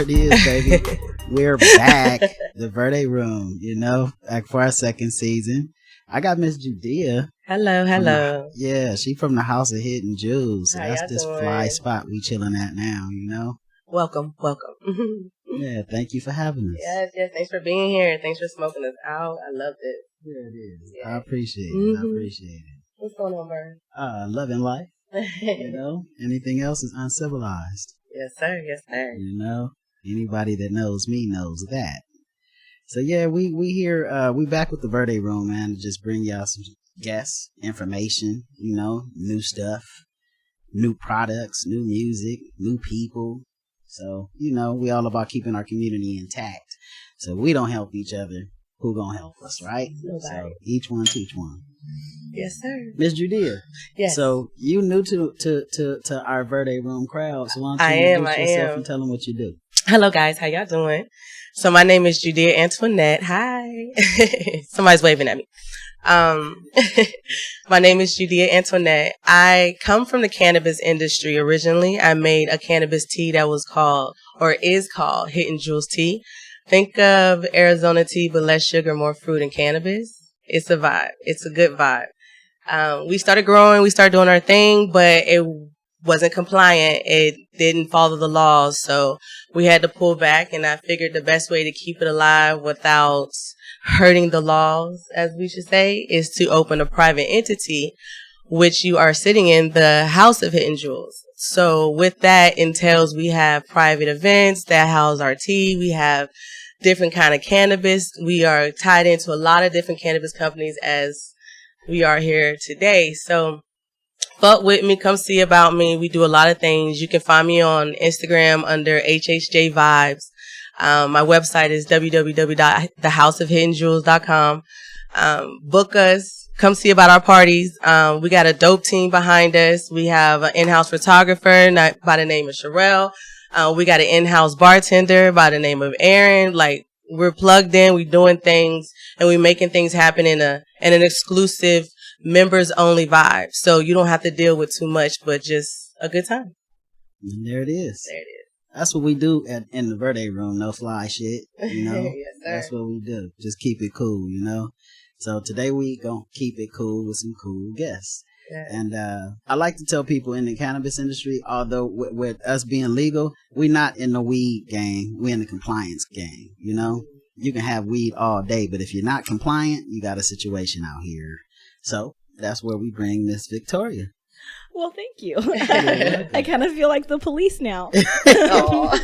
it is, baby. We're back. The Verde Room, back for our second season. I got Miss Judea. Hello. She from the House of Hidden Jewels. So that's this doing? fly spot we chilling at now, Welcome. Yeah, thank you for having us. Yes. Thanks for being here. Thanks for smoking us out. I loved it. Yeah, it is. Yeah. I appreciate it. What's going on, Bird? Loving life. Anything else is uncivilized. Yes, sir. Anybody that knows me knows that. So yeah, we here, we back with the Verde Room, man, to just bring y'all some guests, information, new stuff, new products, new music, new people. So, we all about keeping our community intact. So we don't help each other. Who gonna help us, right? Nobody. So each one teach one. Yes, sir. Miss Judea. Yes. So you new to our Verde Room crowd. So why don't you introduce yourself and tell them what you do? Hello, guys. How y'all doing? So my name is Judea Antoinette. Hi. Somebody's waving at me. My name is Judea Antoinette. I come from the cannabis industry originally. I made a cannabis tea that was called Hidden Jewels Tea. Think of Arizona tea, but less sugar, more fruit and cannabis. It's a vibe. It's a good vibe. We started growing, we started doing our thing, but it wasn't compliant. It didn't follow the laws. So we had to pull back, and I figured the best way to keep it alive without hurting the laws, as we should say, is to open a private entity, which you are sitting in, the House of Hidden Jewels. So with that entails we have private events that house our tea. We have different kind of cannabis. We are tied into a lot of different cannabis companies as we are here today. So fuck with me, come see about me. We do a lot of things. You can find me on Instagram under HHJ Vibes. My website is www.thehouseofhiddenjewels.com. Book us. Come see about our parties. We got a dope team behind us. We have an in-house photographer by the name of Sherelle. We got an in-house bartender by the name of Aaron. Like, we're plugged in, we doing things, and we making things happen in an exclusive members only vibe. So you don't have to deal with too much, but just a good time. And there it is. That's what we do in the Verde Room. No fly shit, Yes, sir. That's what we do. Just keep it cool, So today we gonna keep it cool with some cool guests. Yeah. And I like to tell people in the cannabis industry, although with us being legal, we're not in the weed game. We're in the compliance game, You can have weed all day, but if you're not compliant, you got a situation out here. So that's where we bring Miss Victoria. Well, thank you. I kind of feel like the police now. But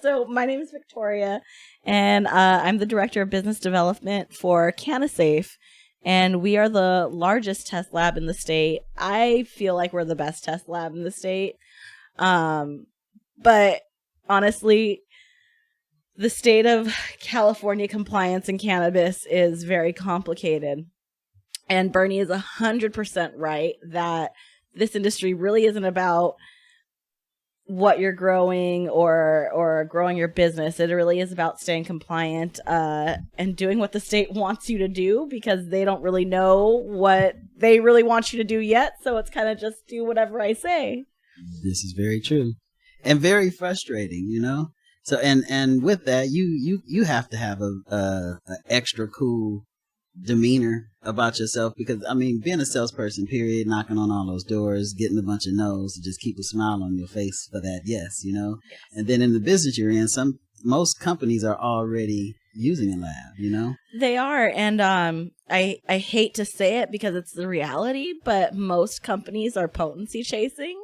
so my name is Victoria, and I'm the Director of Business Development for CannaSafe, and we are the largest test lab in the state. I feel like we're the best test lab in the state. But honestly, the state of California compliance in cannabis is very complicated. And Bernie is 100% right that this industry really isn't about what you're growing or growing your business. It really is about staying compliant and doing what the state wants you to do, because they don't really know what they really want you to do yet. So it's kind of just do whatever I say. This is very true and very frustrating, So and with that, you have to have a extra cool demeanor about yourself, because being a salesperson, period, knocking on all those doors, getting a bunch of no's to just keep a smile on your face for that yes. Yes. And then in the business you're in, most companies are already using a lab, They are, and I hate to say it because it's the reality, but most companies are potency chasing.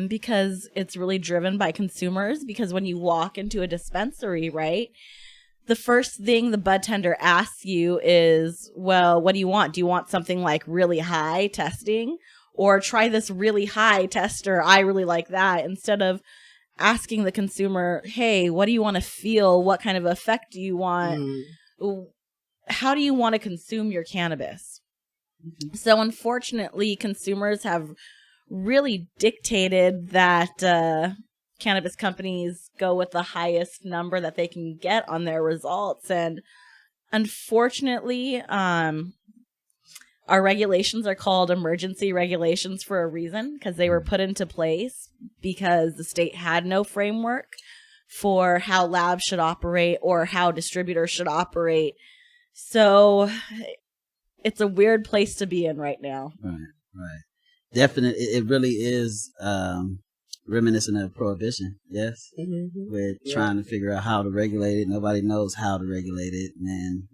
Because it's really driven by consumers, because when you walk into a dispensary, right, the first thing the bud tender asks you is, well, what do you want? Do you want something like really high testing, or try this really high tester? I really like that, instead of asking the consumer, hey, what do you want to feel? What kind of effect do you want? How do you want to consume your cannabis? So unfortunately, consumers have really dictated that cannabis companies go with the highest number that they can get on their results. And unfortunately, Our regulations are called emergency regulations for a reason, because they were put into place because the state had no framework for how labs should operate or how distributors should operate. So it's a weird place to be in right now. Right. Definitely, it really is reminiscent of prohibition. Yes, we're trying to figure out how to regulate it. Nobody knows how to regulate it, and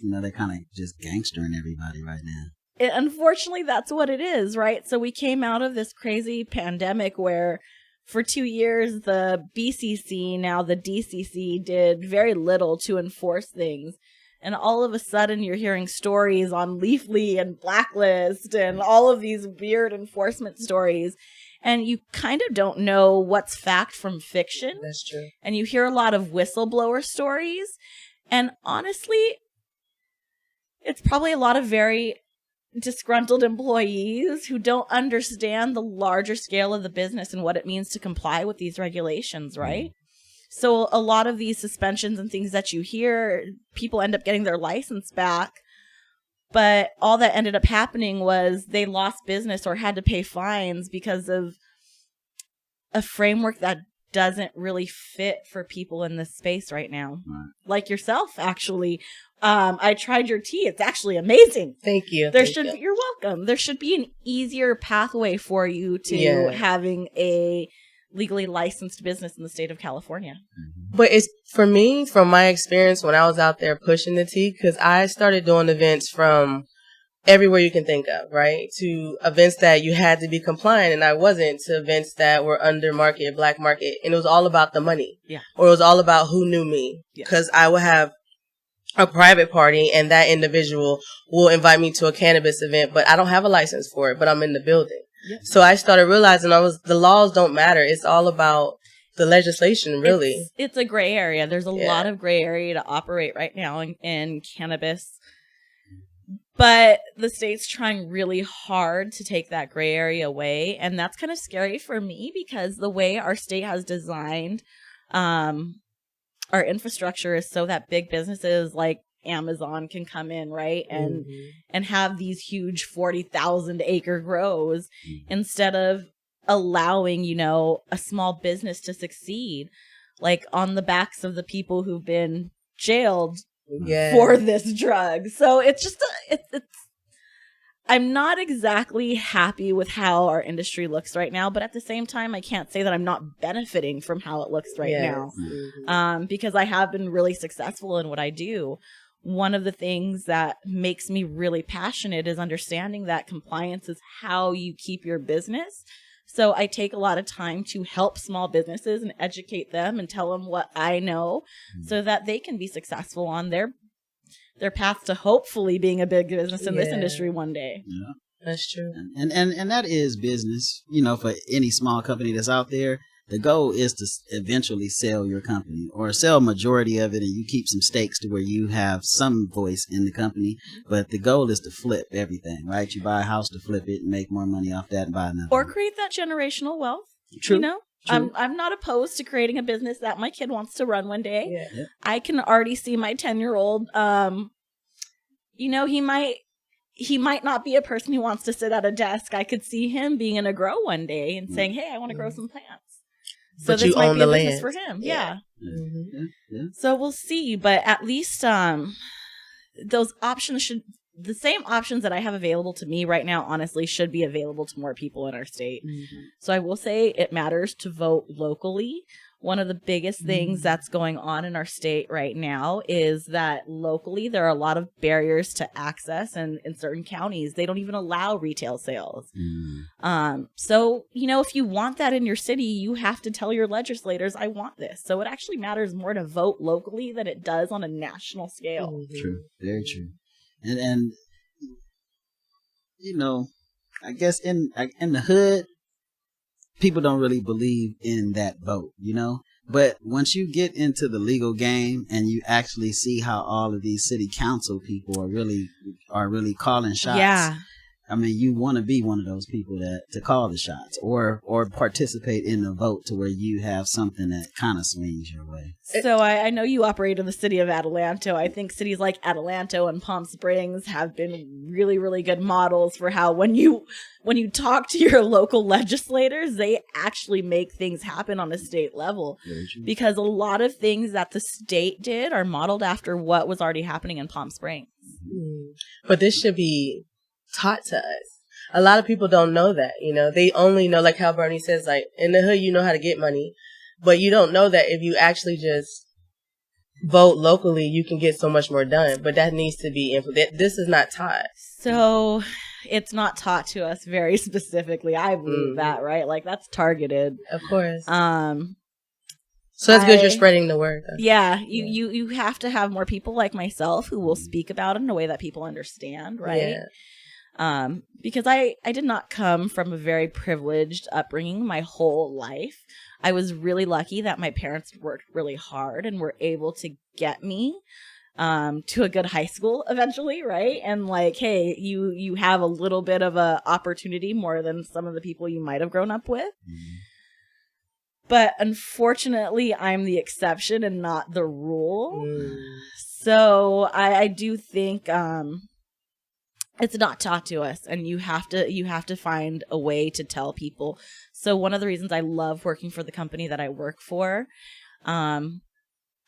they're kind of just gangstering everybody right now. Unfortunately, that's what it is, right? So we came out of this crazy pandemic where for 2 years, the BCC, now the DCC, did very little to enforce things. And all of a sudden, you're hearing stories on Leafly and Blacklist and all of these weird enforcement stories. And you kind of don't know what's fact from fiction. That's true. And you hear a lot of whistleblower stories. And honestly, it's probably a lot of very disgruntled employees who don't understand the larger scale of the business and what it means to comply with these regulations, right? So a lot of these suspensions and things that you hear, people end up getting their license back, but all that ended up happening was they lost business or had to pay fines because of a framework that doesn't really fit for people in this space right now. Right. Like yourself, actually. I tried your tea. It's actually amazing. Thank you. You're welcome. There should be an easier pathway for you to having a legally licensed business in the state of California. But it's, for me, from my experience when I was out there pushing the tea, because I started doing events from everywhere you can think of, right? To events that you had to be compliant, and I wasn't, to events that were under market, black market, and it was all about the money. Yeah. Or it was all about who knew me. Because I would have a private party and that individual will invite me to a cannabis event, but I don't have a license for it, but I'm in the building. Yep. So I started realizing the laws don't matter. It's all about the legislation, really. It's a gray area. There's a lot of gray area to operate right now in cannabis. But the state's trying really hard to take that gray area away. And that's kind of scary for me because the way our state has designed our infrastructure is so that big businesses like Amazon can come in, right? And have these huge 40,000 acre grows instead of allowing, a small business to succeed, like on the backs of the people who've been jailed for this drug. So it's just, I'm not exactly happy with how our industry looks right now, but at the same time, I can't say that I'm not benefiting from how it looks right now, because I have been really successful in what I do. One of the things that makes me really passionate is understanding that compliance is how you keep your business. So I take a lot of time to help small businesses and educate them and tell them what I know so that they can be successful on their path to hopefully being a big business in this industry one day. Yeah, that's true. And that is business, for any small company that's out there. The goal is to eventually sell your company or sell a majority of it, and you keep some stakes to where you have some voice in the company. But the goal is to flip everything, right? You buy a house to flip it and make more money off that and buy another. Or create that generational wealth. True. True. I'm not opposed to creating a business that my kid wants to run one day. Yeah. I can already see my 10-year-old. He might not be a person who wants to sit at a desk. I could see him being in a grow one day and saying, "Hey, I want to grow some plants." So but this might be a business land for him. Yeah. So we'll see, but at least those options the same options that I have available to me right now, honestly, should be available to more people in our state. So I will say it matters to vote locally. One of the biggest things that's going on in our state right now is that locally there are a lot of barriers to access, and in certain counties they don't even allow retail sales. So, if you want that in your city, you have to tell your legislators, I want this. So it actually matters more to vote locally than it does on a national scale. True. Very true. And I guess in the hood, people don't really believe in that vote, but once you get into the legal game and you actually see how all of these city council people are really calling shots, I mean, you want to be one of those people that to call the shots or participate in the vote to where you have something that kind of swings your way. So I know you operate in the city of Adelanto. I think cities like Adelanto and Palm Springs have been really, really good models for how when you talk to your local legislators, they actually make things happen on a state level. Because a lot of things that the state did are modeled after what was already happening in Palm Springs. But this should be taught to us. A lot of people don't know that, they only know, like how Bernie says, like in the hood, you know how to get money, but you don't know that if you actually just vote locally, you can get so much more done. But that needs to be this is not taught. So it's not taught to us very specifically. I believe that, right? Like that's targeted. Of course. So that's good you're spreading the word. Yeah, you have to have more people like myself who will speak about it in a way that people understand, right? Yeah. Because I did not come from a very privileged upbringing my whole life. I was really lucky that my parents worked really hard and were able to get me to a good high school eventually, right? And like, hey, you have a little bit of a opportunity more than some of the people you might have grown up with. But unfortunately, I'm the exception and not the rule. So I do think it's not taught to us, and you have to find a way to tell people. So one of the reasons I love working for the company that I work for, I'm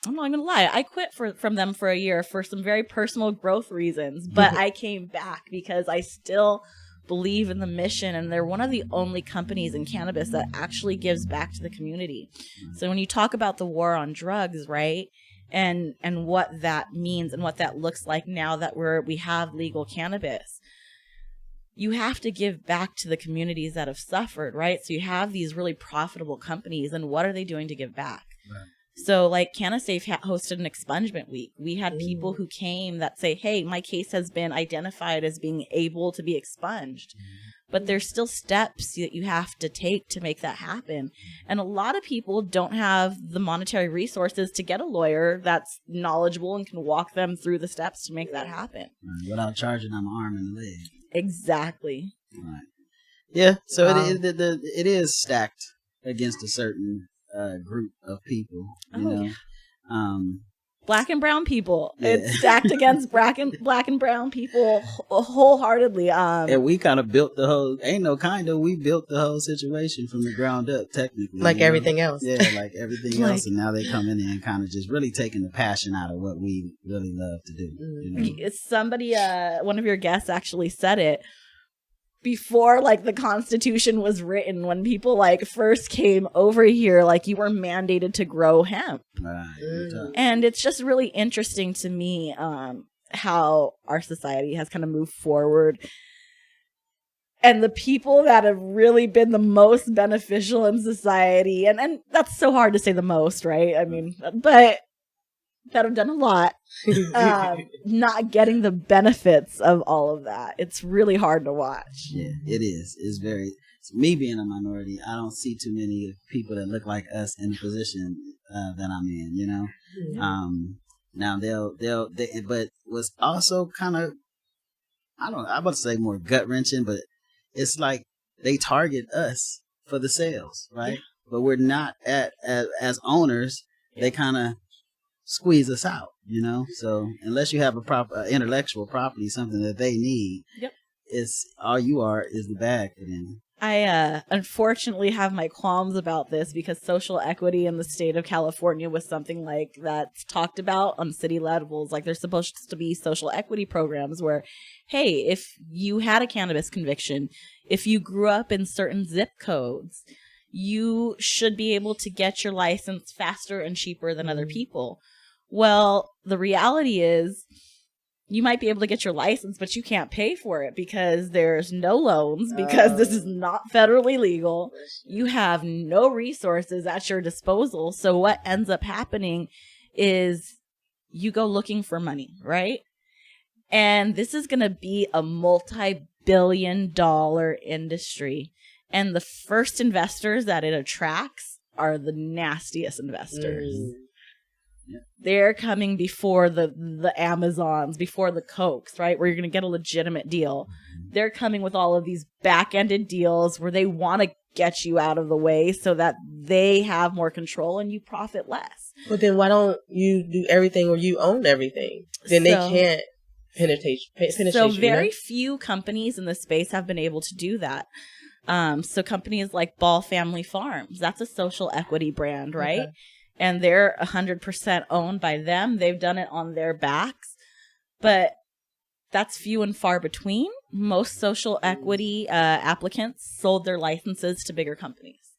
not even gonna lie, I quit from them for a year for some very personal growth reasons, but I came back because I still believe in the mission, and they're one of the only companies in cannabis that actually gives back to the community. So when you talk about the war on drugs, right? And what that means and what that looks like now that we have legal cannabis. You have to give back to the communities that have suffered, right? So you have these really profitable companies, and what are they doing to give back? Right. So like CannaSafe hosted an expungement week. We had people who came that say, hey, my case has been identified as being able to be expunged. But there's still steps that you have to take to make that happen. And a lot of people don't have the monetary resources to get a lawyer that's knowledgeable and can walk them through the steps to make that happen. Right. Without charging them an arm and a leg. Exactly. Right. Yeah, so it is stacked against a certain group of people, you know. Yeah. Black and brown people. Yeah. It's stacked against black and brown people wholeheartedly. And we kind of built we built the whole situation from the ground up, technically. Like everything else. Yeah, like everything else. And now they come in and kind of just really taking the passion out of what we really love to do. You know? Somebody, one of your guests actually said it. Before like the Constitution was written, when people like first came over here, like you were mandated to grow hemp. Right. And it's just really interesting to me how our society has kind of moved forward. And the people that have really been the most beneficial in society, and that's so hard to say the most, right? I mean, but that have done a lot, not getting the benefits of all of that. It's really hard to watch. Yeah, it is. It's me being a minority, I don't see too many people that look like us in the position that I'm in, you know? Mm-hmm. Now but what's also kind of, I'm about to say more gut wrenching, but it's like they target us for the sales, right? Yeah. But we're not as owners, they kind of squeeze us out, you know. So unless you have a proper intellectual property, something that they need, it's all you are is the bag for them. I unfortunately have my qualms about this because social equity in the state of California was something like that's talked about on city levels. Like there's supposed to be social equity programs where, hey, if you had a cannabis conviction, if you grew up in certain zip codes, you should be able to get your license faster and cheaper than other people. Well, the reality is you might be able to get your license, but you can't pay for it because there's no loans, because this is not federally legal. You have no resources at your disposal. So what ends up happening is you go looking for money, right? And this is going to be a multi-billion-dollar industry. And the first investors that it attracts are the nastiest investors. They're coming before the Amazons, before the Cokes, right? Where you're going to get a legitimate deal. they're coming with all of these back-ended deals where they want to get you out of the way so that they have more control and you profit less. But then why don't you do everything where you own everything? Then they can't penetrate So you, very few companies in the space have been able to do that. So companies like Ball Family Farms, that's a social equity brand, right? Okay. And they're 100% owned by them. They've done it on their backs, but that's few and far between. Most social equity applicants sold their licenses to bigger companies.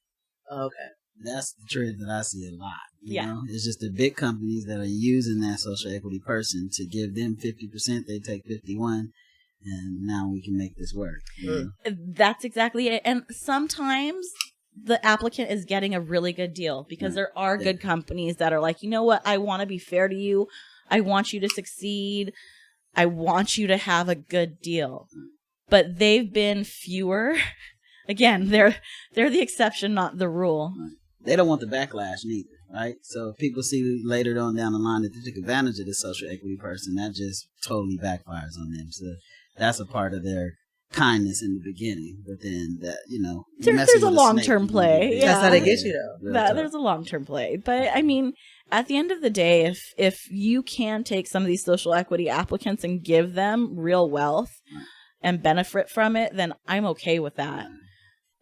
Okay. That's the trend that I see a lot. You know? It's just the big companies that are using that social equity person to give them 50%. They take 51%. And now we can make this work. You know? That's exactly it. And sometimes the applicant is getting a really good deal because there are good companies that are like, you know what? I want to be fair to you. I want you to succeed. I want you to have a good deal. But they've been fewer. Again, they're the exception, not the rule. They don't want the backlash neither, right? So if people see later on down the line that they took advantage of the social equity person, that just totally backfires on them. So that's a part of their kindness in the beginning, but then that, you know, there's a long-term play. Yeah. That's how they get you, though. There's a long-term play. But I mean, at the end of the day, if you can take some of these social equity applicants and give them real wealth and benefit from it, then I'm okay with that.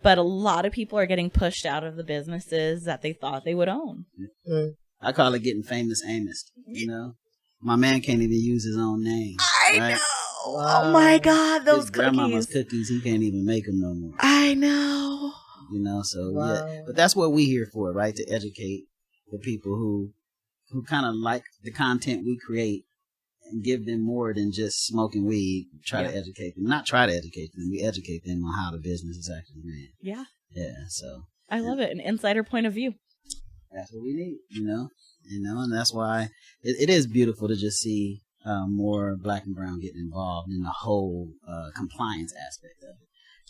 But a lot of people are getting pushed out of the businesses that they thought they would own. I call it getting famous Amos. You know, my man can't even use his own name. I know. Oh my God, those his grandmama's cookies, he can't even make them no more. I know. You know, so yeah. But that's what we're here for, right? To educate the people who kind of like the content we create and give them more than just smoking weed. Try to educate them. Not try to educate them. We educate them on how the business is actually ran. Yeah. Yeah, so. I love it. An insider point of view. That's what we need, you know, and that's why it is beautiful to just see more Black and brown getting involved in the whole compliance aspect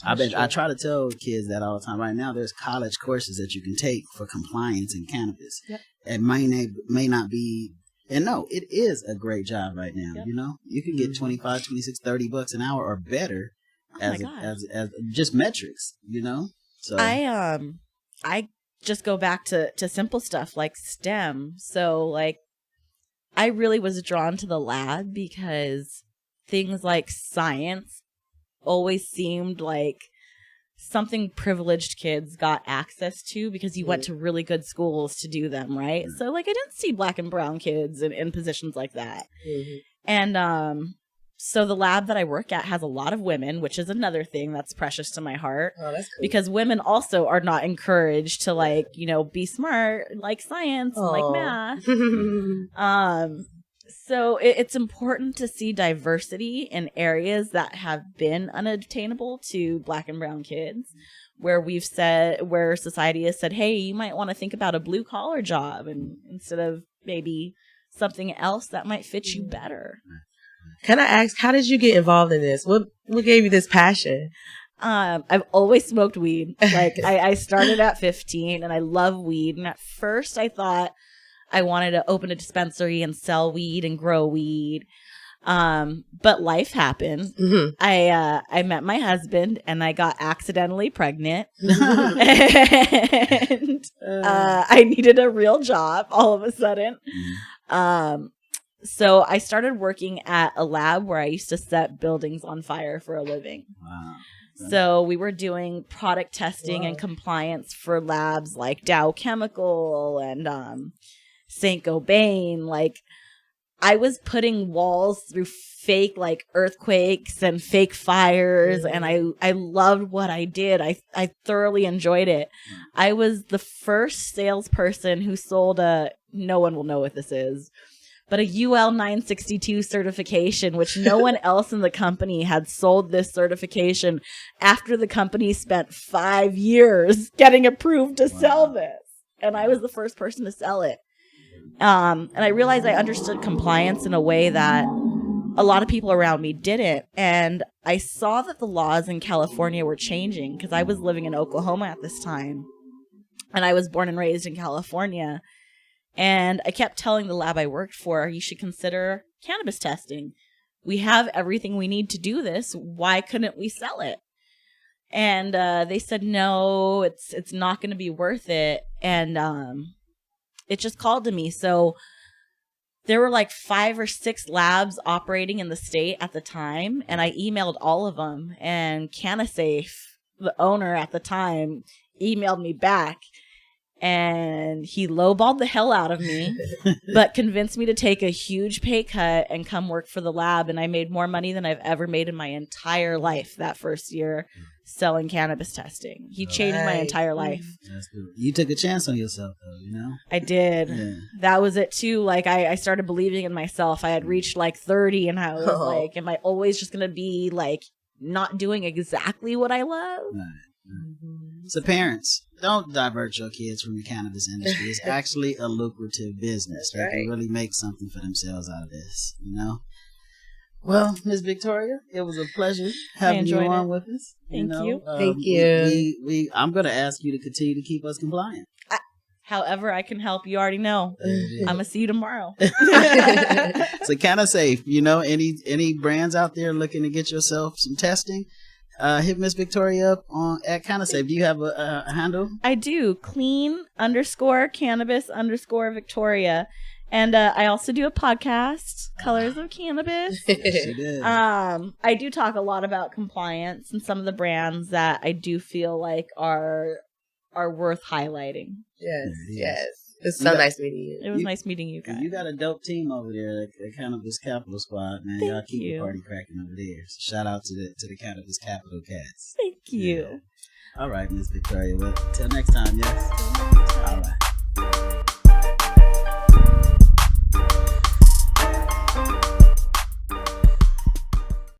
of it. I try to tell kids that all the time. Right now, there's college courses that you can take for compliance in cannabis. Yep. It may not be, and no, it is a great job right now. Yep. You know, you can get 25, 26, $30 an hour or better as just metrics. You know, so I just go back to simple stuff like STEM. So like, I really was drawn to the lab because things like science always seemed like something privileged kids got access to because you went to really good schools to do them, right? So like I didn't see Black and brown kids in positions like that. And so the lab that I work at has a lot of women, which is another thing that's precious to my heart. Oh, that's cool. Because women also are not encouraged to like, you know, be smart, like science, and like math. So it's important to see diversity in areas that have been unattainable to Black and brown kids, where society has said, hey, you might want to think about a blue collar job and instead of maybe something else that might fit you better. Can I ask, how did you get involved in this? What gave you this passion? I've always smoked weed. Like I started at 15 and I love weed. And at first I thought I wanted to open a dispensary and sell weed and grow weed. But life happened. Mm-hmm. I met my husband and I got accidentally pregnant. And I needed a real job all of a sudden. So I started working at a lab where I used to set buildings on fire for a living. Wow. So we were doing product testing and compliance for labs like Dow Chemical and Saint Gobain. Like I was putting walls through fake like earthquakes and fake fires, and I loved what I did. I thoroughly enjoyed it. I was the first salesperson who sold no one will know what this is, but a UL 962 certification, which no one else in the company had sold this certification after the company spent 5 years getting approved to sell this. And I was the first person to sell it. And I realized I understood compliance in a way that a lot of people around me didn't. And I saw that the laws in California were changing because I was living in Oklahoma at this time. And I was born and raised in California. And I kept telling the lab I worked for, you should consider cannabis testing we have everything we need to do this. Why couldn't we sell it? And they said, no, it's not going to be worth it. And it just called to me. So there were like 5 or 6 labs operating in the state at the time. And I emailed all of them. And CannaSafe, the owner at the time, emailed me back. And he lowballed the hell out of me, but convinced me to take a huge pay cut and come work for the lab. And I made more money than I've ever made in my entire life that first year selling cannabis testing. He changed my entire life. That's good. You took a chance on yourself, though, you know? I did. Yeah. That was it, too. Like, I started believing in myself. I had reached, like, 30, and I was like, am I always just going to be, like, not doing exactly what I love? Right. So parents, don't divert your kids from the cannabis industry. It's actually a lucrative business. They can really make something for themselves out of this, you know? Well, Ms. Victoria, it was a pleasure having you on with us. Thank you. Thank you. I'm going to ask you to continue to keep us compliant. However I can help, you already know. I'm going to see you tomorrow. So CannaSafe, you know, any brands out there looking to get yourself some testing? Hit Miss Victoria up at CannaSafe. Do you have a handle? I do. clean_cannabis_Victoria. And I also do a podcast, Colors of Cannabis. I do talk a lot about compliance and some of the brands that I do feel like are worth highlighting. Yes. It's so nice meeting you. It was nice meeting you guys. You got a dope team over there at Cannabis Capital Squad, man. Y'all keep the party cracking over there. So shout out to the Cannabis Capital cats. Thank you. Yeah. All right, Miss Victoria. Well, till next time, yes. All right.